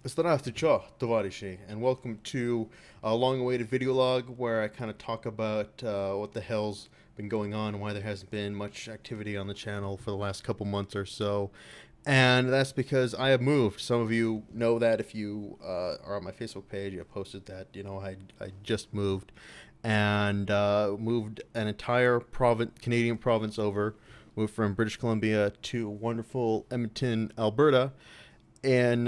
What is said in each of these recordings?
Здравствуйте, товарищи, and welcome to a long-awaited video log where I kind of talk about what the hell's been going on and why there hasn't been much activity on the channel for the last couple months or so. And that's because I have moved. Some of you know that if you are on my Facebook page, I posted that, I just moved and moved an entire Canadian province over, moved from British Columbia to wonderful Edmonton, Alberta, in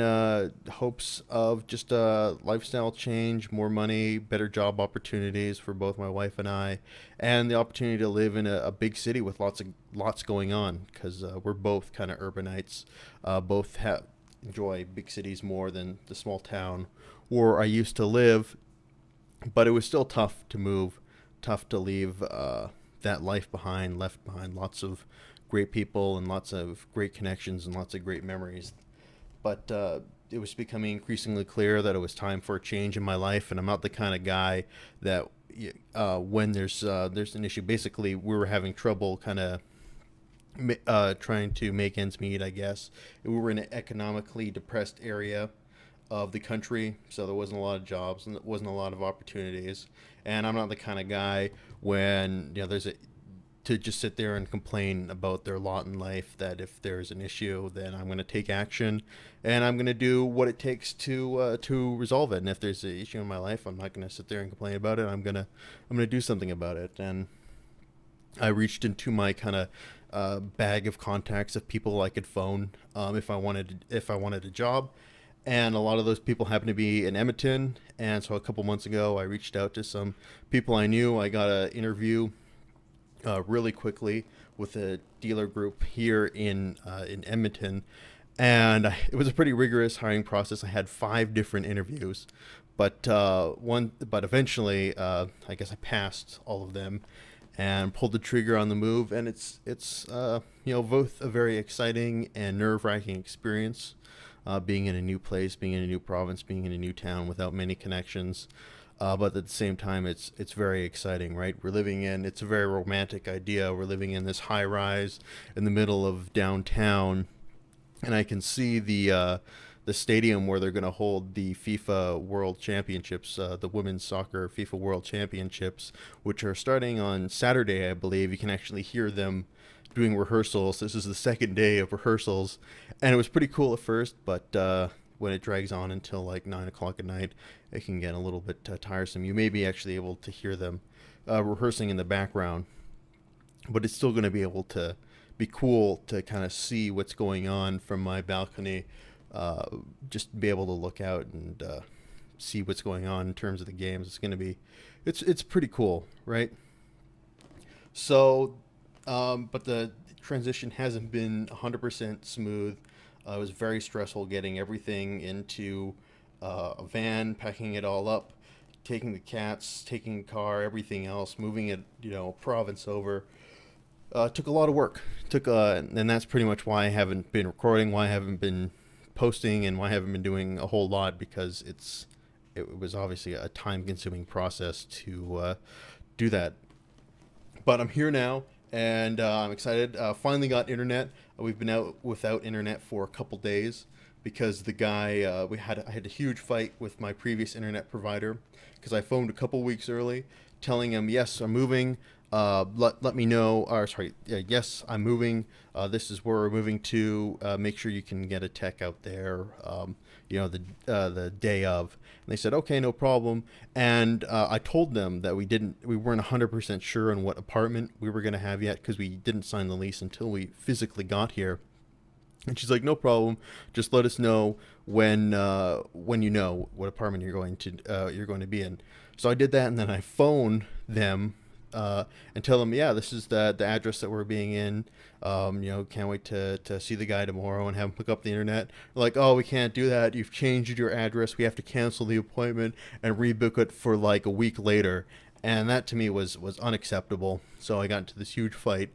hopes of just a lifestyle change, more money, better job opportunities for both my wife and I, and the opportunity to live in a big city with lots going on. Because we're both kind of urbanites, both enjoy big cities more than the small town where I used to live. But it was still tough to move, tough to leave that life behind, left behind lots of great people and lots of great connections and lots of great memories, but it was becoming increasingly clear that it was time for a change in my life, and I'm not the kind of guy that when there's an issue. Basically, we were having trouble kind of trying to make ends meet, I guess. We were in an economically depressed area of the country, so there wasn't a lot of jobs and there wasn't a lot of opportunities. And I'm not the kind of guy when there's a to just sit there and complain about their lot in life. That if there's an issue, then I'm going to take action, and I'm going to do what it takes to resolve it. And if there's an issue in my life, I'm not going to sit there and complain about it. I'm gonna do something about it. And I reached into my kind of bag of contacts of people I could phone if I wanted a job, and a lot of those people happen to be in Edmonton. And so a couple months ago, I reached out to some people I knew. I got an interview really quickly with a dealer group here in Edmonton, and it was a pretty rigorous hiring process. I had 5 different interviews, but eventually, I guess I passed all of them and pulled the trigger on the move. And it's both a very exciting and nerve-wracking experience, being in a new place, being in a new province, being in a new town without many connections. But at the same time, it's very exciting, right? It's a very romantic idea. We're living in this high rise in the middle of downtown, and I can see the stadium where they're going to hold the FIFA World Championships, the women's soccer FIFA World Championships, which are starting on Saturday, I believe. You can actually hear them doing rehearsals. This is the second day of rehearsals, and it was pretty cool at first, but when it drags on until like 9 o'clock at night, it can get a little bit tiresome. You may be actually able to hear them rehearsing in the background, but it's still going to be able to be cool to kind of see what's going on from my balcony. Just be able to look out and see what's going on in terms of the games. It's pretty cool, right? So, but the transition hasn't been 100% smooth. It was very stressful getting everything into a van, packing it all up, taking the cats, taking the car, everything else, moving it, province over. Took a lot of work. And that's pretty much why I haven't been recording, why I haven't been posting, and why I haven't been doing a whole lot, because it was obviously a time-consuming process to do that. But I'm here now, and I'm excited. Finally got internet. We've been out without internet for a couple days because the guy I had a huge fight with my previous internet provider because I phoned a couple weeks early, telling him, yes, I'm moving. Let me know. Or sorry, yes, I'm moving. This is where we're moving to. Make sure you can get a tech out there. The day of. And they said, okay, no problem. And I told them that we weren't 100% sure on what apartment we were going to have yet, because we didn't sign the lease until we physically got here. And she's like, no problem. Just let us know when you know what apartment you're going to be in. So I did that, and then I phoned them and tell them, yeah, this is the address that we're being in. Can't wait to see the guy tomorrow and have him hook up the internet. They're like, oh, we can't do that. You've changed your address. We have to cancel the appointment and rebook it for like a week later. And that to me was unacceptable. So I got into this huge fight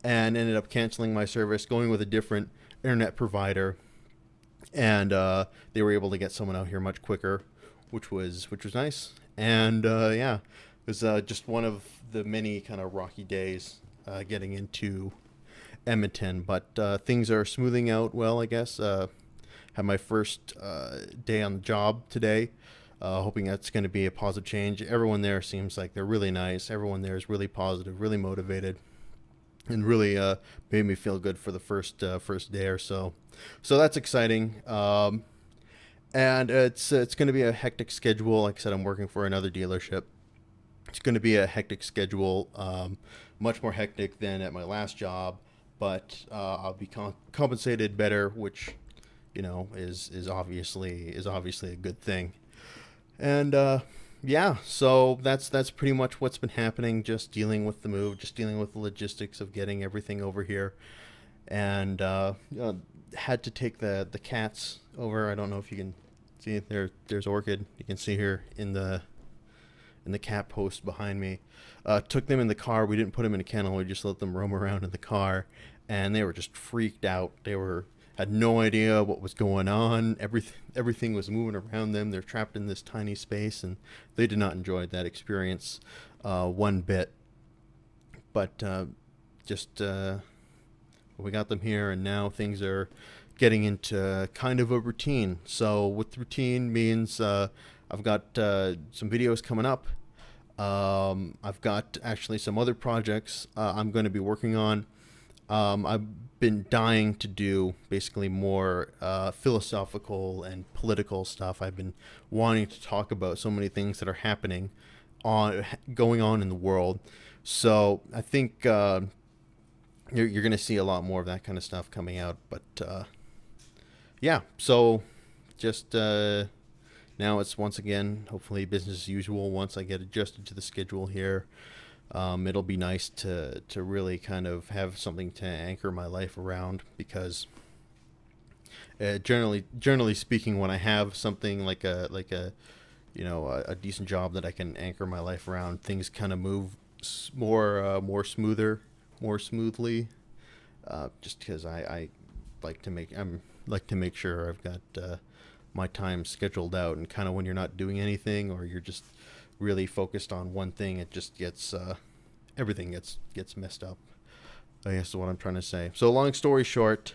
and ended up canceling my service, going with a different internet provider. And they were able to get someone out here much quicker, which was nice. And yeah, it was just one of the many kind of rocky days getting into Edmonton, but things are smoothing out well, I guess. had my first day on the job today. Hoping that's going to be a positive change. Everyone there seems like they're really nice. Everyone there is really positive, really motivated, and really made me feel good for the first day or so. So that's exciting. And it's going to be a hectic schedule. Like I said, I'm working for another dealership. It's going to be a hectic schedule, much more hectic than at my last job, but I'll be compensated better, which, you know, is obviously a good thing. And yeah, so that's pretty much what's been happening. Just dealing with the move, just dealing with the logistics of getting everything over here, and had to take the cats over. I don't know if you can see it there. There's Orchid. You can see her in the cat post behind me. Took them in the car. We didn't put them in a kennel. We just let them roam around in the car, and they were just freaked out. They had no idea what was going on. Everything was moving around them. They're trapped in this tiny space, and they did not enjoy that experience one bit. But we got them here, and now things are getting into kind of a routine. So what routine means, I've got some videos coming up. I've got actually some other projects I'm going to be working on. I've been dying to do basically more philosophical and political stuff. I've been wanting to talk about so many things that are going on in the world. So I think you're going to see a lot more of that kind of stuff coming out. But yeah, so just now it's once again, hopefully business as usual once I get adjusted to the schedule here. It'll be nice to really kind of have something to anchor my life around, because generally speaking, when I have something like a you know, a decent job that I can anchor my life around, things kind of move more smoothly. Just because I like to make sure I've got my time scheduled out, and kind of when you're not doing anything, or you're just really focused on one thing, it just gets everything gets messed up, I guess is what I'm trying to say. So long story short,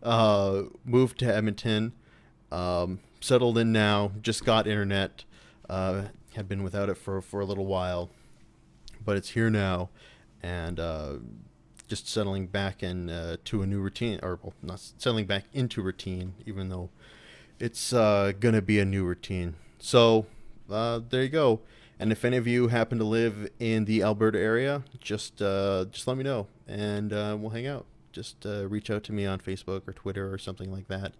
moved to Edmonton, settled in now, just got internet, had been without it for a little while, but it's here now, and just settling back to a new routine, or well, not settling back into routine, even though it's gonna be a new routine. So there you go. And if any of you happen to live in the Alberta area, just let me know, and we'll hang out. Just reach out to me on Facebook or Twitter or something like that,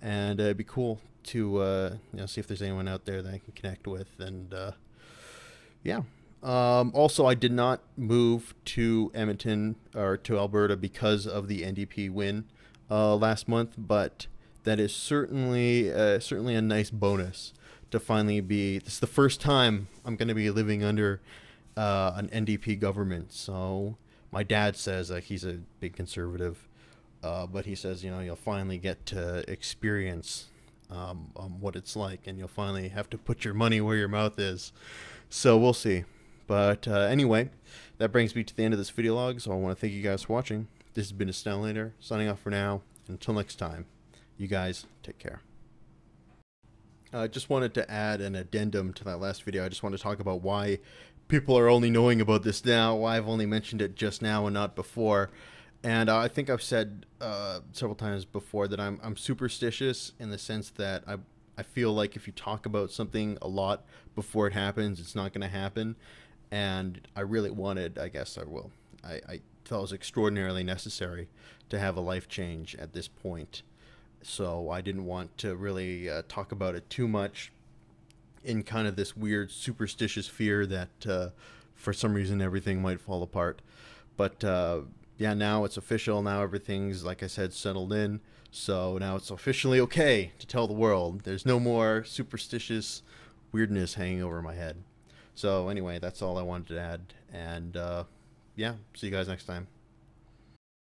and it'd be cool to you know, see if there's anyone out there that I can connect with. And yeah. Also, I did not move to Edmonton or to Alberta because of the NDP win last month, but that is certainly a nice bonus to finally be. This is the first time I'm going to be living under an NDP government. So my dad says he's a big conservative, but he says, you know, you'll finally get to experience what it's like, and you'll finally have to put your money where your mouth is. So we'll see. But anyway, that brings me to the end of this video log, so I want to thank you guys for watching. This has been a Stalin, signing off for now. Until next time, you guys take care. I just wanted to add an addendum to that last video. I just want to talk about why people are only knowing about this now, why I've only mentioned it just now and not before. And I think I've said several times before that I'm superstitious, in the sense that I feel like if you talk about something a lot before it happens, it's not going to happen. And I really wanted, I guess I will, I felt it was extraordinarily necessary to have a life change at this point. So I didn't want to really talk about it too much, in kind of this weird superstitious fear that for some reason everything might fall apart. But yeah, now it's official. Now everything's, like I said, settled in. So now it's officially okay to tell the world. There's no more superstitious weirdness hanging over my head. So anyway, that's all I wanted to add. And yeah, see you guys next time.